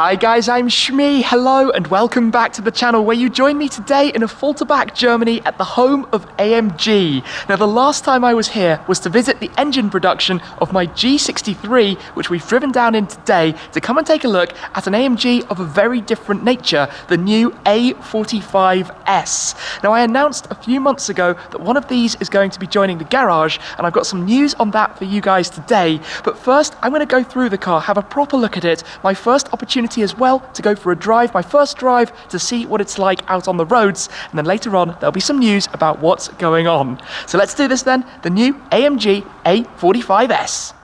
Hi guys, I'm Shmee. Hello and welcome back to the channel where you join me today in Affalterbach, Germany at the home of AMG. Now the last time I was here was to visit the engine production of my G63, which we've driven down in today to come and take a look at an AMG of a very different nature, the new A45 S. Now I announced a few months ago that one of these is going to be joining the garage, and I've got some news on that for you guys today. But first I'm going to go through the car, have a proper look at it, my first opportunity as well to go for a drive, my first drive to see what it's like out on the roads, and then later on there'll be some news about what's going on. So let's do this then, the new AMG A45 S.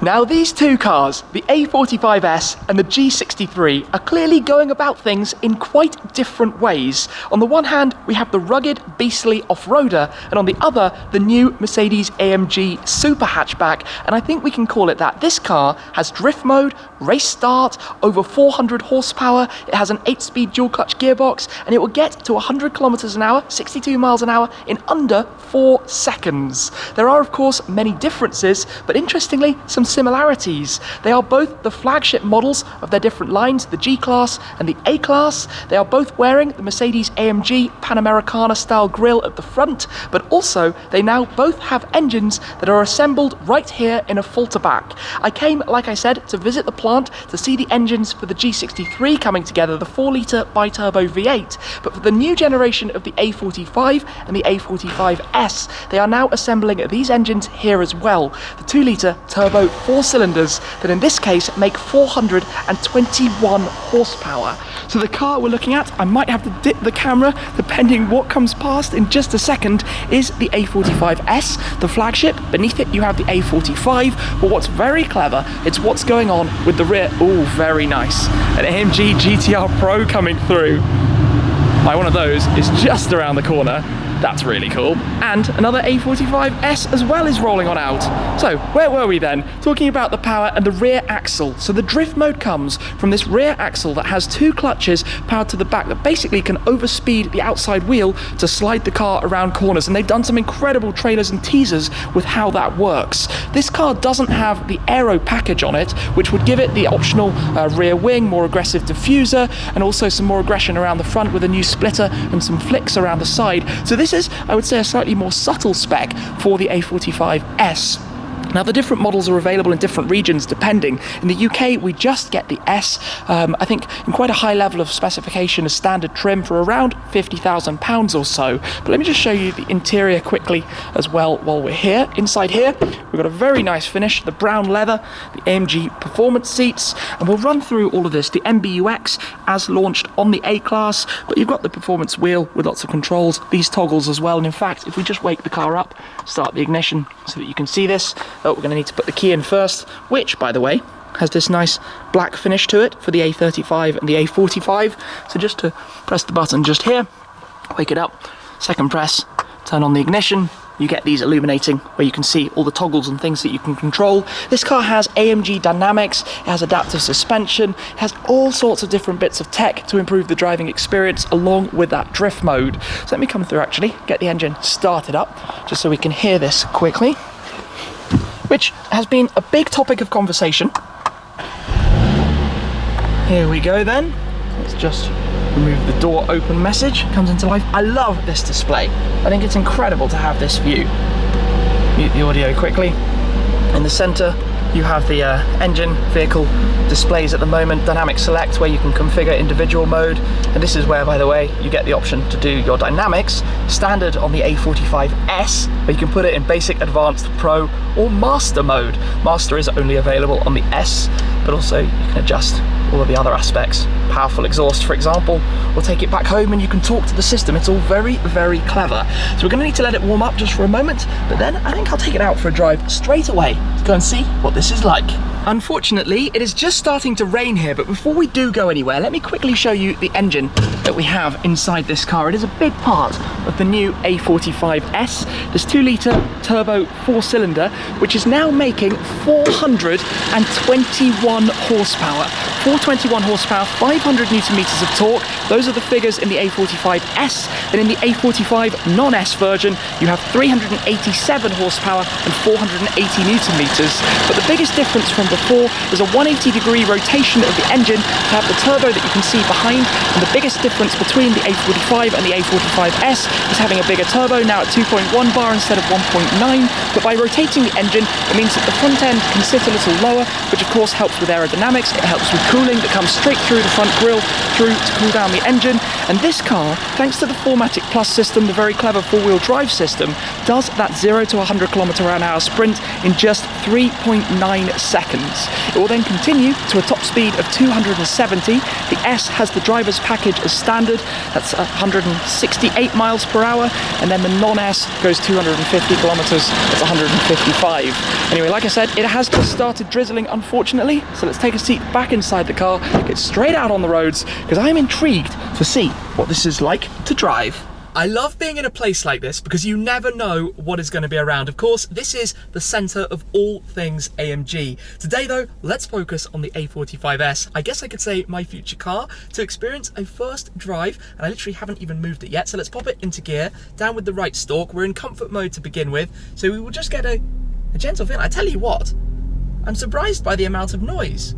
Now these two cars, the A45 S and the G63, are clearly going about things in quite different ways. On the one hand, we have the rugged, beastly off-roader, and on the other, the new Mercedes AMG super hatchback, and I think we can call it that. This car has drift mode, race start, over 400 horsepower, it has an 8-speed dual-clutch gearbox, and it will get to 100 kilometers an hour, 62 miles an hour, in under 4 seconds. There are, of course, many differences, but interestingly, some similarities. They are both the flagship models of their different lines, the G-Class and the A-Class. They are both wearing the Mercedes AMG Panamericana style grille at the front, but also they now both have engines that are assembled right here in Affalterbach. I came, like I said, to visit the plant to see the engines for the G63 coming together, the 4-litre bi-turbo V8, but for the new generation of the A45 and the A45 S, they are now assembling these engines here as well. The 2-litre turbo 4 cylinders that in this case make 421 horsepower. So the car we're looking at, I might have to dip the camera depending what comes past in just a second, is the A45 S, the flagship. Beneath it you have the A45, but what's very clever, it's what's going on with the rear. Oh, very nice. An AMG GTR Pro coming through. One of those is just around the corner. That's really cool. And another A45 S as well is rolling on out. So where were we then? Talking about the power and the rear axle. So the drift mode comes from this rear axle that has 2 clutches powered to the back that basically can overspeed the outside wheel to slide the car around corners. And they've done some incredible trailers and teasers with how that works. This car doesn't have the aero package on it, which would give it the optional rear wing, more aggressive diffuser, and also some more aggression around the front with a new splitter and some flicks around the side. So this is, I would say, a slightly more subtle spec for the A45 S. Now the different models are available in different regions depending. In the UK we just get the S, I think in quite a high level of specification as standard trim for around £50,000 or so. But let me just show you the interior quickly as well while we're here. Inside here we've got a very nice finish, the brown leather, the AMG performance seats, and we'll run through all of this. The MBUX as launched on the A-Class, but you've got the performance wheel with lots of controls, these toggles as well, and in fact if we just wake the car up, start the ignition so that you can see this. Oh, we're going to need to put the key in first, which, by the way, has this nice black finish to it for the A35 and the A45. So just to press the button just here, wake it up, second press, turn on the ignition, you get these illuminating where you can see all the toggles and things that you can control. This car has AMG dynamics, it has adaptive suspension, it has all sorts of different bits of tech to improve the driving experience along with that drift mode. So let me come through actually, get the engine started up, just so we can hear this quickly, which has been a big topic of conversation. Here we go then. Let's just remove the door open message. Comes into life. I love this display. I think it's incredible to have this view. Mute the audio quickly. In the center you have the engine vehicle displays at the moment, dynamic select, where you can configure individual mode, and this is where, by the way, you get the option to do your dynamics standard on the A45 S, where you can put it in basic, advanced, pro, or master mode. Master is only available on the S, but also you can adjust all of the other aspects. Powerful exhaust, for example, or take it back home and you can talk to the system. It's all very, very clever. So we're going to need to let it warm up just for a moment, but then I think I'll take it out for a drive straight away to go and see what this is like. Unfortunately, it is just starting to rain here, but before we do go anywhere, let me quickly show you the engine that we have inside this car. It is a big part of the new A45 S. This 2-litre turbo 4-cylinder, which is now making 421 horsepower. 421 horsepower, 500 newton meters of torque. Those are the figures in the A45 S. Then in the A45 non-S version, you have 387 horsepower and 480 newton meters. But the biggest difference from before is a 180-degree rotation of the engine to have the turbo that you can see behind. And the biggest difference between the A45 and the A45S is having a bigger turbo, now at 2.1 bar instead of 1.9. But by rotating the engine, it means that the front end can sit a little lower, which of course helps with aerodynamics. It helps with cooling that comes straight through the front grille through to cool down the engine. And this car, thanks to the 4MATIC Plus system, the very clever four-wheel drive system, does that 0 to 100 km/h sprint in just 3.9 seconds. It will then continue to a top speed of 270. The S has the driver's package as standard, that's 168 miles per hour, and then the non-S goes 250 kilometers, that's 155. Anyway, like I said, it has just started drizzling, unfortunately, so let's take a seat back inside the car, get straight out on the roads, because I'm intrigued to see what this is like to drive. I love being in a place like this because you never know what is going to be around. Of course, this is the centre of all things AMG. Today though, let's focus on the A45S. I guess I could say my future car, to experience a first drive, and I literally haven't even moved it yet. So let's pop it into gear, down with the right stalk. We're in comfort mode to begin with, so we will just get a gentle feel. I tell you what, I'm surprised by the amount of noise.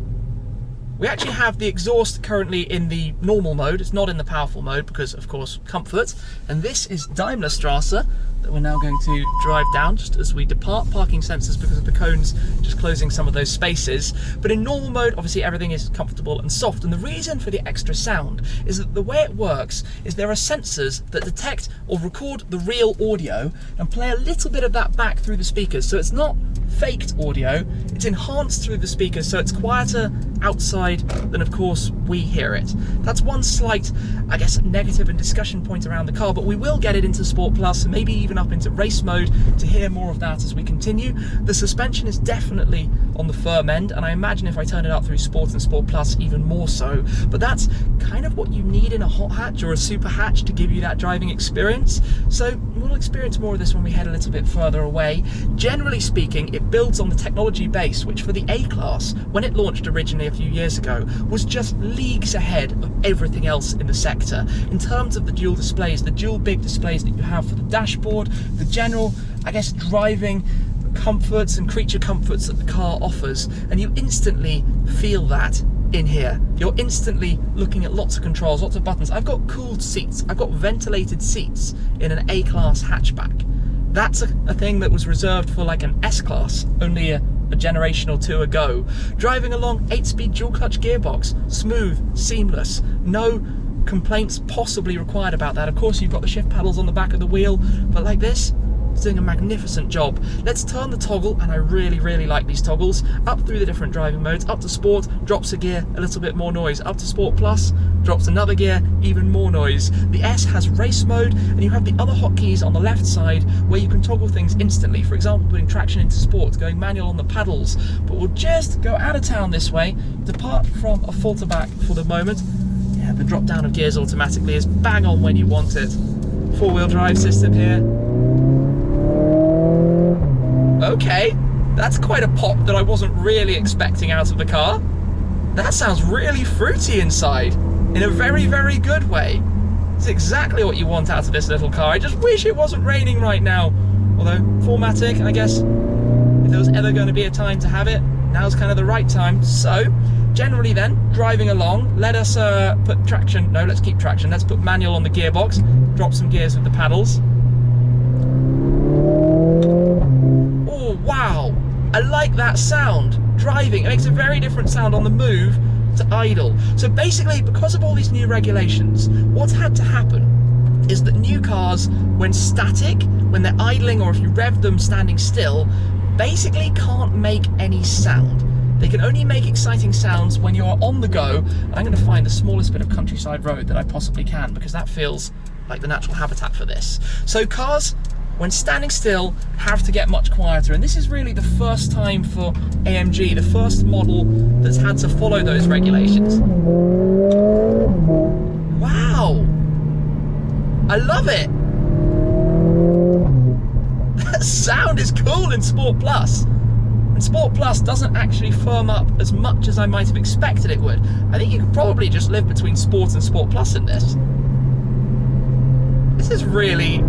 We actually have the exhaust currently in the normal mode. It's not in the powerful mode because, of course, comfort. And this is Daimlerstrasse that we're now going to drive down just as we depart. Parking sensors because of the cones just closing some of those spaces. But in normal mode, obviously everything is comfortable and soft. And the reason for the extra sound is that the way it works is there are sensors that detect or record the real audio and play a little bit of that back through the speakers. So it's not faked audio, it's enhanced through the speakers, so it's quieter outside than, of course, we hear it. That's one slight, I guess, negative and discussion point around the car, but we will get it into Sport Plus and maybe even up into race mode to hear more of that as we continue. The suspension is definitely on the firm end, and I imagine if I turn it up through Sport and Sport Plus, even more so. But that's kind of what you need in a hot hatch or a super hatch to give you that driving experience. So we'll experience more of this when we head a little bit further away. Generally speaking, it builds on the technology base, which for the A-Class, when it launched originally a few years ago, was just leagues ahead of everything else in the sector. In terms of the dual displays, the dual big displays that you have for the dashboard, the general, I guess, driving comforts and creature comforts that the car offers, and you instantly feel that in here. You're instantly looking at lots of controls, lots of buttons. I've got cooled seats, I've got ventilated seats in an A-Class hatchback. That's a thing that was reserved for like an S-Class only a generation or two ago. Driving along, 8-speed dual clutch gearbox, smooth, seamless, no complaints possibly required about that. Of course, you've got the shift paddles on the back of the wheel, but like this, it's doing a magnificent job. Let's turn the toggle, and I really like these toggles, up through the different driving modes. Up to Sport, drops a gear, a little bit more noise. Up to Sport Plus, drops another gear, even more noise. The S has race mode, and you have the other hotkeys on the left side where you can toggle things instantly. For example, putting traction into Sport, going manual on the paddles. But we'll just go out of town this way, depart from Affalterbach for the moment. Yeah, the drop down of gears automatically is bang on when you want it. Four-wheel drive system here. Okay, that's quite a pop that I wasn't really expecting out of the car. That sounds really fruity inside, in a very good way. It's exactly what you want out of this little car. I just wish it wasn't raining right now. Although, 4MATIC, I guess, if there was ever going to be a time to have it, now's kind of the right time. So, generally then, driving along, let us put traction, no, let's keep traction. Let's put manual on the gearbox, drop some gears with the paddles. Wow, I like that sound. Driving, it makes a very different sound on the move to idle. So basically, because of all these new regulations, what's had to happen is that new cars, when static, when they're idling, or if you rev them standing still, basically can't make any sound. They can only make exciting sounds when you're on the go. And I'm going to find the smallest bit of countryside road that I possibly can, because that feels like the natural habitat for this. So cars, when standing still, have to get much quieter. And this is really the first time for AMG, the first model that's had to follow those regulations. Wow! I love it! That sound is cool in Sport Plus. And Sport Plus doesn't actually firm up as much as I might have expected it would. I think you could probably just live between Sport and Sport Plus in this. This is really,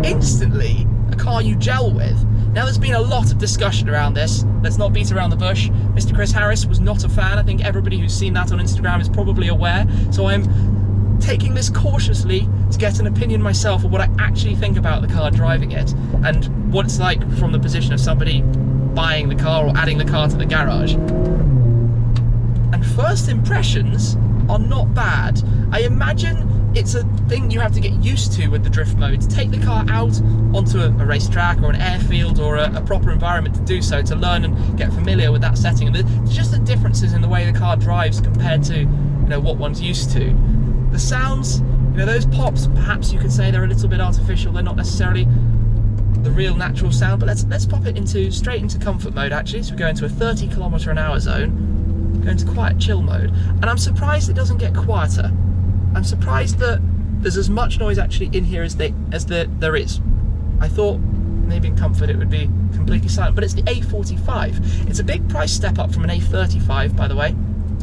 instantly, a car you gel with. Now, there's been a lot of discussion around this. Let's not beat around the bush. Mr. Chris Harris was not a fan. I think everybody who's seen that on Instagram is probably aware. So I'm taking this cautiously to get an opinion myself of what I actually think about the car driving it and what it's like from the position of somebody buying the car or adding the car to the garage. And first impressions are not bad. I imagine it's a thing you have to get used to with the drift mode, to take the car out onto a racetrack or an airfield or a proper environment to do so, to learn and get familiar with that setting. And there's just the differences in the way the car drives compared to, what one's used to. The sounds, those pops, perhaps you could say they're a little bit artificial. They're not necessarily the real natural sound, but let's pop it straight into comfort mode actually. So we go into a 30 km/h zone, go into quiet chill mode, and I'm surprised it doesn't get quieter. I'm surprised that there's as much noise actually in here as there is. I thought maybe in comfort it would be completely silent, but it's the A45. It's a big price step up from an A35, by the way.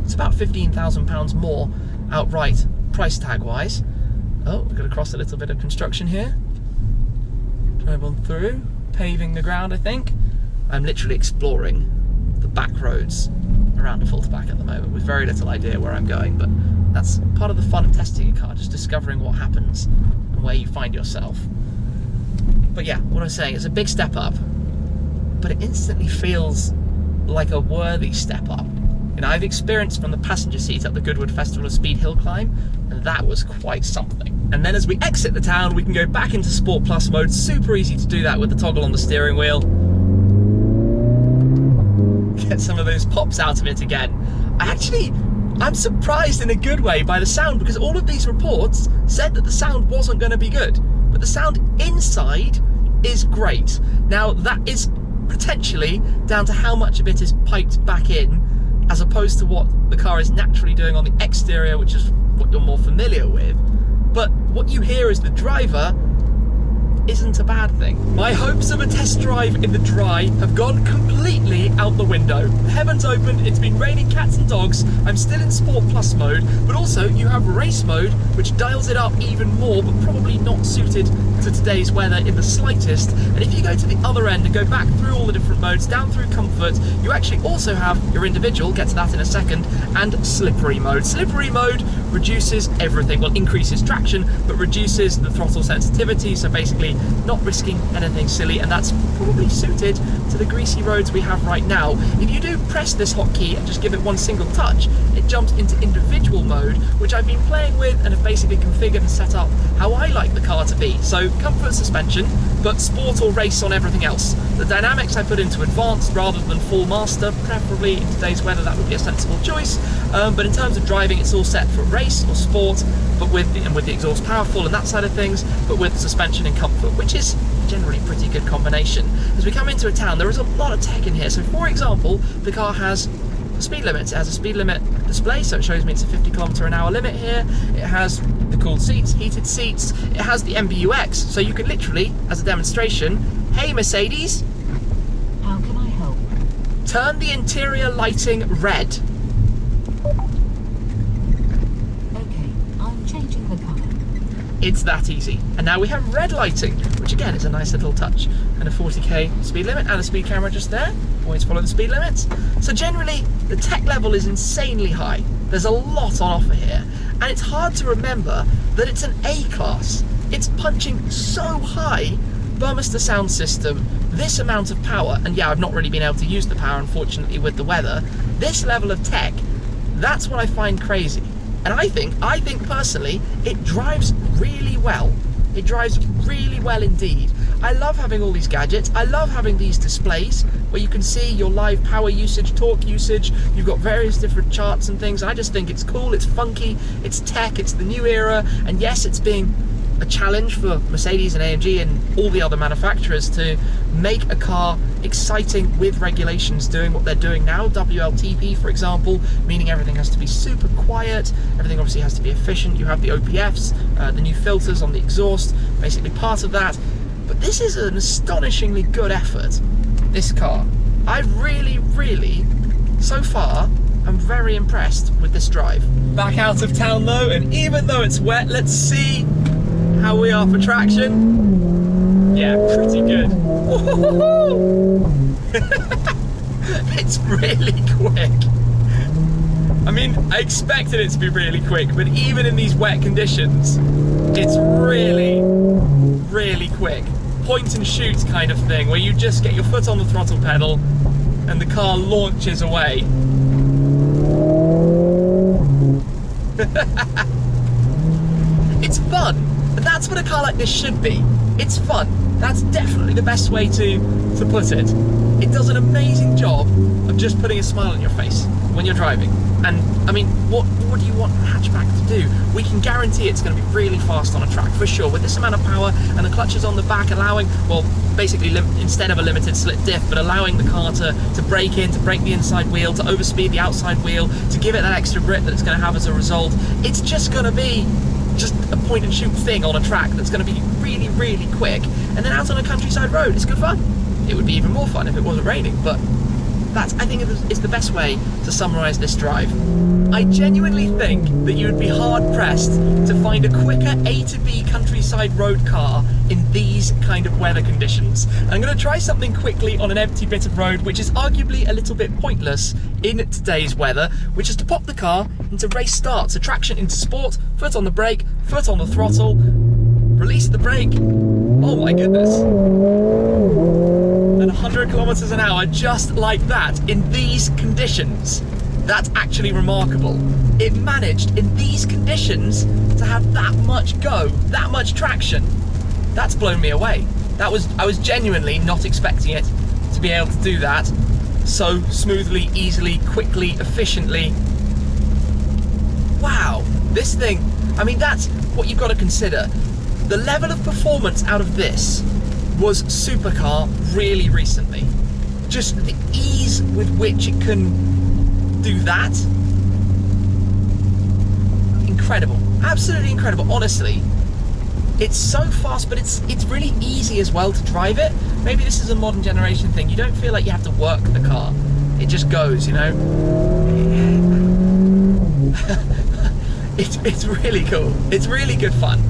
It's about £15,000 more outright price tag wise. Oh, we've got to cross a little bit of construction here. Drive on through, paving the ground, I think. I'm literally exploring the back roads around Affalterbach at the moment with very little idea where I'm going, but that's part of the fun of testing a car, just discovering what happens and where you find yourself. But yeah, what I'm saying, it's a big step up, but it instantly feels like a worthy step up. I've experienced from the passenger seat up the Goodwood Festival of Speed hill climb, and that was quite something. And then as we exit the town, we can go back into Sport Plus mode. Super easy to do that with the toggle on the steering wheel. Get some of those pops out of it again. I'm surprised in a good way by the sound, because all of these reports said that the sound wasn't going to be good, but the sound inside is great. Now, that is potentially down to how much of it is piped back in, as opposed to what the car is naturally doing on the exterior, which is what you're more familiar with. But what you hear as the driver isn't a bad thing. My hopes of a test drive in the dry have gone completely out the window. The heavens opened, it's been raining cats and dogs, I'm still in Sport Plus mode, but also you have race mode, which dials it up even more, but probably not suited to today's weather in the slightest. And if you go to the other end and go back through all the different modes, down through comfort, you actually also have your individual, get to that in a second, and slippery mode. Slippery mode reduces everything, well, increases traction, but reduces the throttle sensitivity, so basically not risking anything silly, and that's probably suited to the greasy roads we have right now. If you do press this hotkey and just give it one single touch, it jumps into individual mode, which I've been playing with and have basically configured and set up how I like the car to be. So comfort suspension, but sport or race on everything else. The dynamics I put into advanced rather than full master, preferably in today's weather that would be a sensible choice, but in terms of driving it's all set for race or sport, but with the exhaust powerful and that side of things, but with suspension and comfort, which is generally a pretty good combination. As we come into a town, there is a lot of tech in here. So for example, the car has a speed limit. It has a speed limit display, so it shows me it's a 50 km/h limit here. It has the cooled seats, heated seats. It has the MBUX, so you can literally, as a demonstration, hey Mercedes, how can I help? Turn the interior lighting red. It's that easy. And now we have red lighting, which again is a nice little touch. And a 40k speed limit and a speed camera just there. Always follow the speed limits. So generally, the tech level is insanely high. There's a lot on offer here. And it's hard to remember that it's an A-class. It's punching so high. Burmester sound system, this amount of power, and yeah, I've not really been able to use the power, unfortunately, with the weather. This level of tech, that's what I find crazy. And I think personally, it drives really well. It drives really well indeed. I love having all these gadgets. I love having these displays where you can see your live power usage, torque usage. You've got various different charts and things. I just think it's cool, it's funky, it's tech, it's the new era. And yes, it's being a challenge for Mercedes and AMG and all the other manufacturers to make a car exciting with regulations doing what they're doing now. WLTP, for example, meaning everything has to be super quiet, everything obviously has to be efficient. You have the OPFs, the new filters on the exhaust, basically part of that. But this is an astonishingly good effort, this car. I really, so far, I'm very impressed with this drive. Back out of town though, and even though it's wet, let's see how we are for traction. Yeah, pretty good. It's really quick. I mean, I expected it to be really quick, but even in these wet conditions, it's really quick. Point and shoot kind of thing, where you just get your foot on the throttle pedal and the car launches away. It's fun, and that's what a car like this should be. It's fun. That's definitely the best way to put it. It does an amazing job of just putting a smile on your face when you're driving. And I mean, what do you want a hatchback to do? We can guarantee it's going to be really fast on a track, for sure. With this amount of power and the clutches on the back allowing, well, basically instead of a limited slip diff, but allowing the car to brake in, to brake the inside wheel, to overspeed the outside wheel, to give it that extra grip that it's going to have as a result. It's just going to be just a point and shoot thing on a track that's going to be really quick. And then out on a countryside road, it's good fun. It would be even more fun if it wasn't raining, but that's, I think, is the best way to summarise this drive. I genuinely think that you would be hard-pressed to find a quicker A to B countryside road car in these kind of weather conditions. I'm going to try something quickly on an empty bit of road, which is arguably a little bit pointless in today's weather, which is to pop the car into race start. So traction into sport, foot on the brake, foot on the throttle, release the brake. Oh my goodness. And 100 kilometers an hour just like that in these conditions. That's actually remarkable. It managed in these conditions to have that much go, that much traction. That's blown me away. I was genuinely not expecting it to be able to do that so smoothly, easily, quickly, efficiently. Wow, this thing, I mean, that's what you've got to consider. The level of performance out of this was supercar really recently. Just the ease with which it can do that. Incredible, absolutely incredible, honestly. It's so fast, but it's really easy as well to drive it. Maybe this is a modern generation thing. You don't feel like you have to work the car. It just goes, you know? It's really cool. It's really good fun.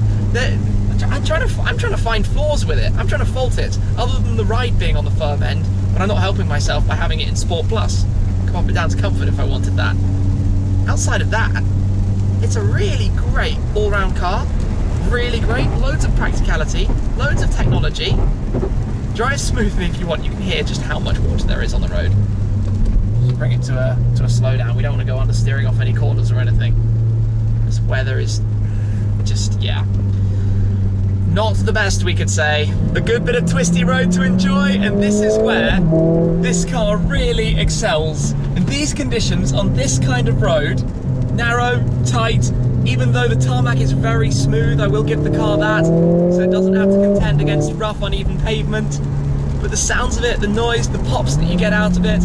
I'm trying to find flaws with it. I'm trying to fault it, other than the ride being on the firm end, but I'm not helping myself by having it in Sport Plus. Come up and down to comfort if I wanted that. Outside of that, it's a really great all-round car. Really great, loads of practicality, loads of technology. Drive smoothly if you want. You can hear just how much water there is on the road. Just bring it to a slowdown. We don't want to go under steering off any corners or anything. This weather is just, yeah, not the best, we could say. A good bit of twisty road to enjoy, and this is where this car really excels. In these conditions, on this kind of road, narrow, tight, even though the tarmac is very smooth, I will give the car that, so it doesn't have to contend against rough, uneven pavement. But the sounds of it, the noise, the pops that you get out of it,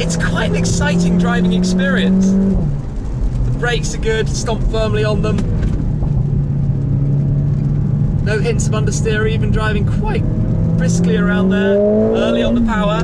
it's quite an exciting driving experience. The brakes are good, stomp firmly on them. No hints of understeer, even driving quite briskly around there, early on the power.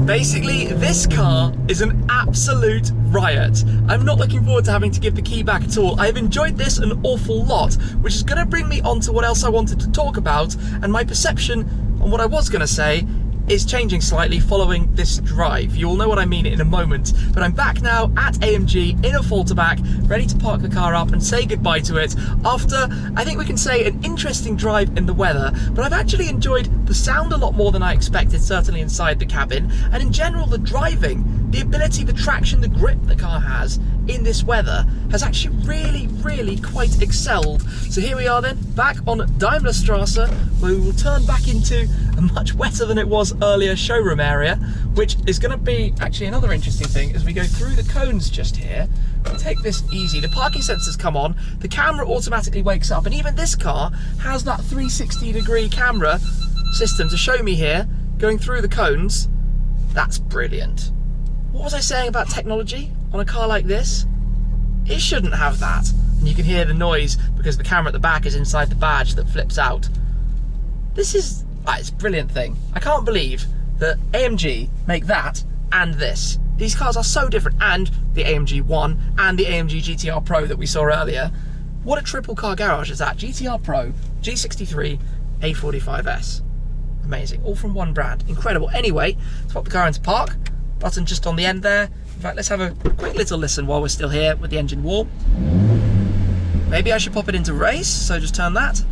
Basically, this car is an absolute riot. I'm not looking forward to having to give the key back at all. I've enjoyed this an awful lot, which is going to bring me on to what else I wanted to talk about, and my perception on what I was going to say is changing slightly following this drive. You'll know what I mean in a moment, but I'm back now at AMG in Affalterbach, ready to park the car up and say goodbye to it after, I think we can say, an interesting drive in the weather. But I've actually enjoyed the sound a lot more than I expected, certainly inside the cabin, and in general the driving, the ability, the traction, the grip the car has in this weather has actually really quite excelled. So here we are then, back on Daimlerstrasse, where we will turn back into a much wetter than it was earlier showroom area, which is going to be actually another interesting thing as we go through the cones just here. Take this easy. The parking sensors come on, the camera automatically wakes up, and even this car has that 360-degree camera system to show me here, going through the cones. That's brilliant. What was I saying about technology on a car like this? It shouldn't have that. And you can hear the noise because the camera at the back is inside the badge that flips out. This is, it's a brilliant thing. I can't believe that AMG make that and this. These cars are so different, and the AMG 1 and the AMG GTR Pro that we saw earlier. What a triple car garage is that? GTR Pro, G63, A45 S. Amazing, all from one brand, incredible. Anyway, let's pop the car into park, button just on the end there. In fact, let's have a quick little listen while we're still here with the engine warm. Maybe I should pop it into race, so just turn that.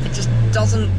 It just doesn't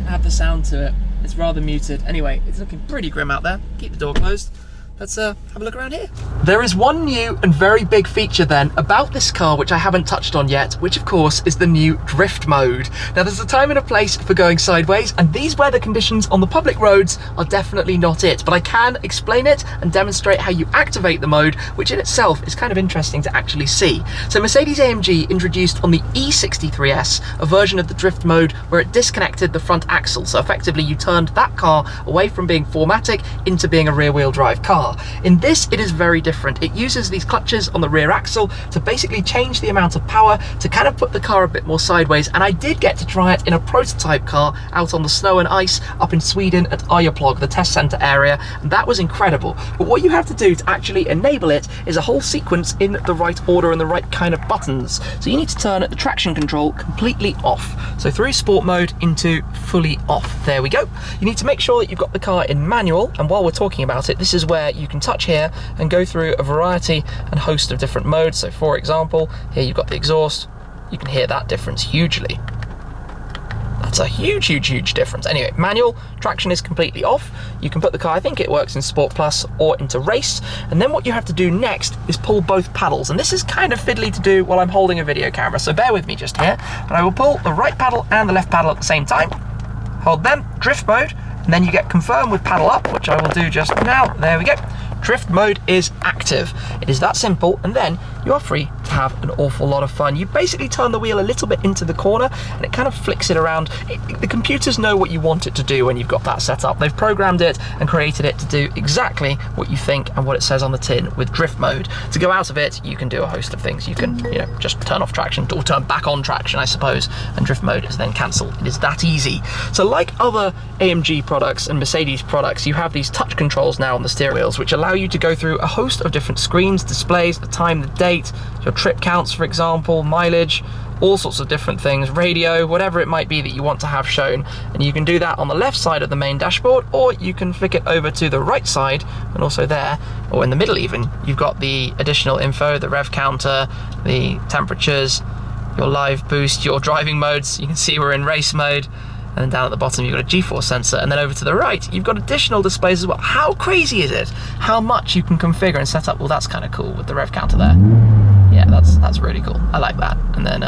have the sound to it. It's rather muted. Anyway, it's looking pretty grim out there. Keep the door closed. Let's have a look around here. There is one new and very big feature then about this car which I haven't touched on yet, which of course is the new drift mode. Now there's a time and a place for going sideways, and these weather conditions on the public roads are definitely not it, but I can explain it and demonstrate how you activate the mode, which in itself is kind of interesting to actually see. So Mercedes-AMG introduced on the E63S a version of the drift mode where it disconnected the front axle, so effectively you turned that car away from being 4MATIC into being a rear-wheel drive car. In this, it is very different. It uses these clutches on the rear axle to basically change the amount of power to kind of put the car a bit more sideways, and I did get to try it in a prototype car out on the snow and ice up in Sweden at Arjeplog, the test centre area, and that was incredible. But what you have to do to actually enable it is a whole sequence in the right order and the right kind of buttons. So you need to turn the traction control completely off. So through sport mode into fully off. There we go. You need to make sure that you've got the car in manual, and while we're talking about it, this is where you can touch here and go through a variety and host of different modes. So for example, here you've got the exhaust. You can hear that difference hugely. That's a huge difference. Anyway, manual, traction is completely off. You can put the car, I think it works in Sport Plus or into race. And then what you have to do next is pull both paddles. And this is kind of fiddly to do while I'm holding a video camera, so bear with me just here. And I will pull the right paddle and the left paddle at the same time. Hold them, drift mode, and then you get confirm with paddle up, which I will do just now. There we go. Drift mode is active. It is that simple, and then you are free to have an awful lot of fun. You basically turn the wheel a little bit into the corner and it kind of flicks it around. The computers know what you want it to do when you've got that set up. They've programmed it and created it to do exactly what you think and what it says on the tin with drift mode. To go out of it, you can do a host of things. You can, just turn off traction or turn back on traction, I suppose, and drift mode is then cancelled. It is that easy. So like other AMG products and Mercedes products, you have these touch controls now on the steering wheels, which allow you to go through a host of different screens, displays, the time, the date, your trip counts, for example, mileage, all sorts of different things, radio, whatever it might be that you want to have shown. And you can do that on the left side of the main dashboard, or you can flick it over to the right side, and also there, or in the middle even, you've got the additional info, the rev counter, the temperatures, your live boost, your driving modes. You can see we're in race mode. And then down at the bottom you've got a G-force sensor, and then over to the right you've got additional displays as well. How crazy is it? How much you can configure and set up? Well, that's kind of cool with the rev counter there. Yeah, that's really cool. I like that. And then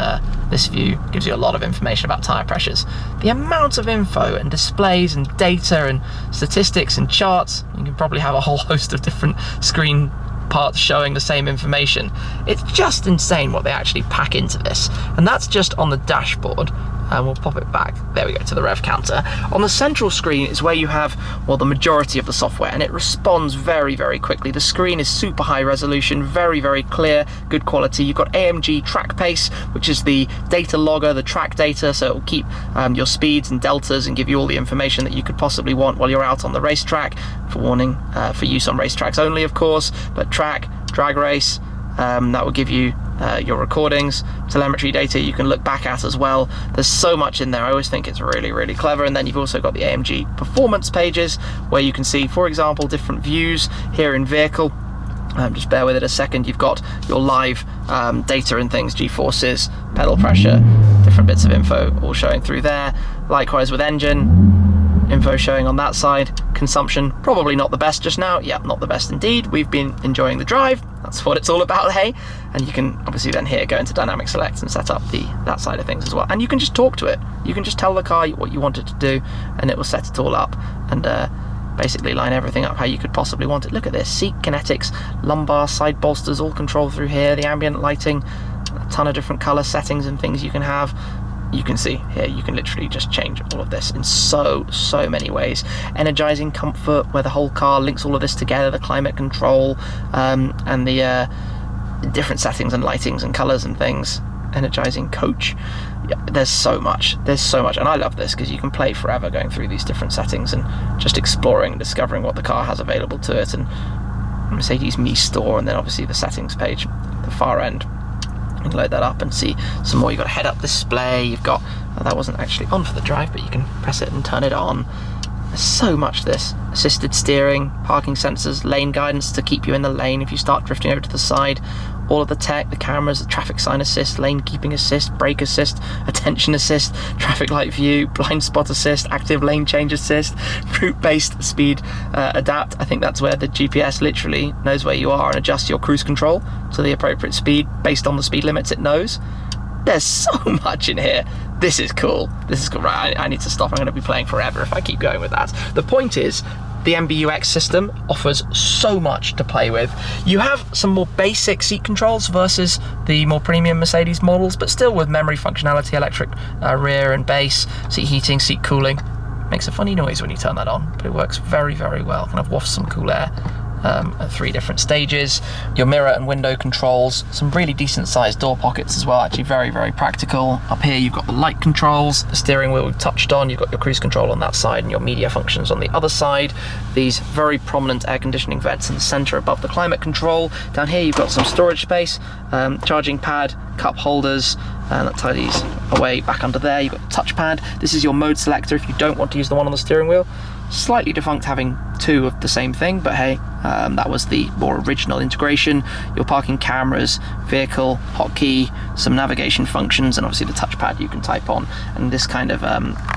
this view gives you a lot of information about tyre pressures. The amount of info and displays and data and statistics and charts, you can probably have a whole host of different screen parts showing the same information. It's just insane what they actually pack into this. And that's just on the dashboard. And we'll pop it back, there we go, to the rev counter. On the central screen is where you have, well, the majority of the software, and it responds very, very quickly. The screen is super high resolution, very, very clear, good quality. You've got AMG Track Pace, which is the data logger, the track data, so it will keep your speeds and deltas and give you all the information that you could possibly want while you're out on the racetrack. For warning, for use on racetracks only, of course, but track, drag race, that will give you your recordings, telemetry data you can look back at as well. There's so much in there. I always think it's really, really clever. And then you've also got the AMG performance pages where you can see, for example, different views here in vehicle. Just bear with it a second. You've got your live data and things, G-forces, pedal pressure, different bits of info all showing through there. Likewise with engine, info showing on that side. consumption, probably not the best just now. Yeah, not the best indeed. We've been enjoying the drive. That's what it's all about, hey? And you can obviously then here go into dynamic select and set up that side of things as well. And you can just talk to it. You can just tell the car what you want it to do, and it will set it all up and basically line everything up how you could possibly want it. Look at this, seat kinetics, lumbar, side bolsters, all controlled through here, the ambient lighting, a ton of different color settings and things you can have. You can see here, you can literally just change all of this in so many ways. Energizing comfort, where the whole car links all of this together, the climate control, and the different settings and lightings and colors and things. Energizing coach. Yeah, there's so much, and I love this because you can play forever going through these different settings and just exploring and discovering what the car has available to it. And Mercedes Me Store, and then obviously the settings page at the far end. You can load that up and see some more. You've got a head-up display, you've got, that wasn't actually on for the drive, but you can press it and turn it on. There's so much to this. Assisted steering, parking sensors, lane guidance to keep you in the lane if you start drifting over to the side. All of the tech, the cameras, the traffic sign assist, lane keeping assist, brake assist, attention assist, traffic light view, blind spot assist, active lane change assist, route-based speed adapt. I think that's where the GPS literally knows where you are and adjusts your cruise control to the appropriate speed based on the speed limits it knows. There's so much in here. This is cool. This is cool. Right, I need to stop. I'm going to be playing forever if I keep going with that. The point is, the MBUX system offers so much to play with. You have some more basic seat controls versus the more premium Mercedes models, but still with memory functionality, electric rear and base, seat heating, seat cooling. Makes a funny noise when you turn that on, but it works very well. Kind of wafts some cool air at 3 different stages. Your mirror and window controls, some really decent sized door pockets as well, actually very practical. Up here you've got the light controls, the steering wheel we've touched on, you've got your cruise control on that side and your media functions on the other side. These very prominent air conditioning vents in the center above the climate control. Down here you've got some storage space, charging pad, cup holders, and that tidies away back under there. You've got the touchpad. This is your mode selector if you don't want to use the one on the steering wheel. Slightly defunct having 2 of the same thing, but hey, that was the more original integration. Your parking cameras, vehicle, hotkey, some navigation functions, and obviously the touchpad you can type on, and this kind of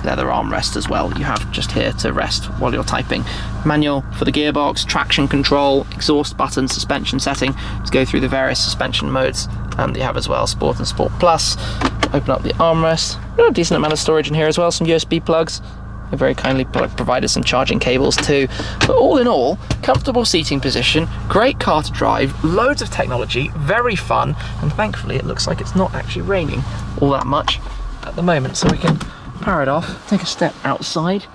leather armrest as well you have just here to rest while you're typing. Manual for the gearbox, traction control, exhaust button, suspension setting to go through the various suspension modes that you have as well, Sport and Sport Plus. Open up the armrest. A decent amount of storage in here as well, some USB plugs. They very kindly provided some charging cables too. But all in all, comfortable seating position, great car to drive, loads of technology, very fun, and thankfully it looks like it's not actually raining all that much at the moment, so we can power it off, take a step outside.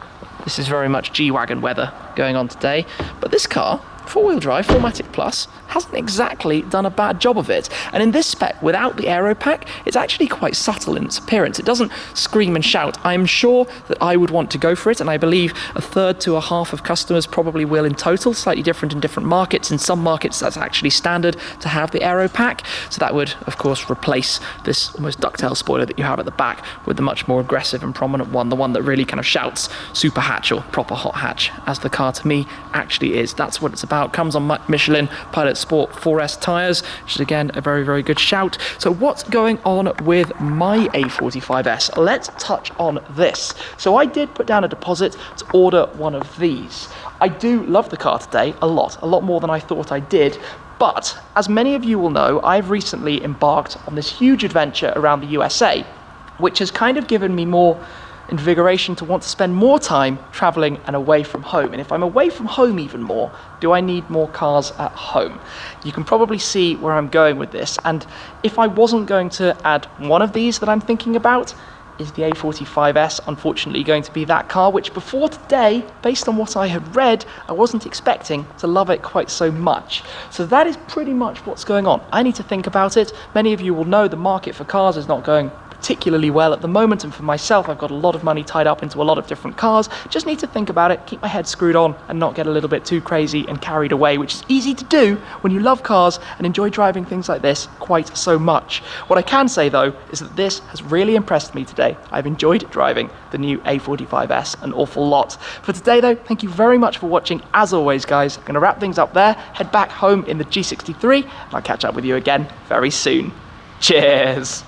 This is very much G-Wagon weather going on today, but this car, 4-wheel drive, 4MATIC Plus, hasn't exactly done a bad job of it. And in this spec, without the aero pack, it's actually quite subtle in its appearance. It doesn't scream and shout. I'm sure that I would want to go for it, and I believe 1/3 to 1/2 of customers probably will in total, slightly different in different markets. In some markets, that's actually standard to have the aero pack. So that would, of course, replace this almost ducktail spoiler that you have at the back with the much more aggressive and prominent one, the one that really kind of shouts super hatch or proper hot hatch, as the car to me actually is. That's what it's about. Comes on Michelin Pilot Sport 4S tyres, which is again a very good shout. So what's going on with my A45S? Let's touch on this. So I did put down a deposit to order one of these. I do love the car today a lot more than I thought I did. But as many of you will know, I've recently embarked on this huge adventure around the USA, which has kind of given me more invigoration to want to spend more time traveling and away from home. And if I'm away from home even more, do I need more cars at home? You can probably see where I'm going with this. And if I wasn't going to add one of these that I'm thinking about, is the A45S unfortunately going to be that car, which before today, based on what I had read, I wasn't expecting to love it quite so much. So that is pretty much what's going on. I need to think about it. Many of you will know the market for cars is not going particularly well at the moment, and for myself, I've got a lot of money tied up into a lot of different cars. Just need to think about it, keep my head screwed on, and not get a little bit too crazy and carried away, which is easy to do when you love cars and enjoy driving things like this quite so much. What I can say though is that this has really impressed me today. I've enjoyed driving the new A45S an awful lot. For today though, thank you very much for watching. As always guys, I'm going to wrap things up there, head back home in the G63, and I'll catch up with you again very soon. Cheers!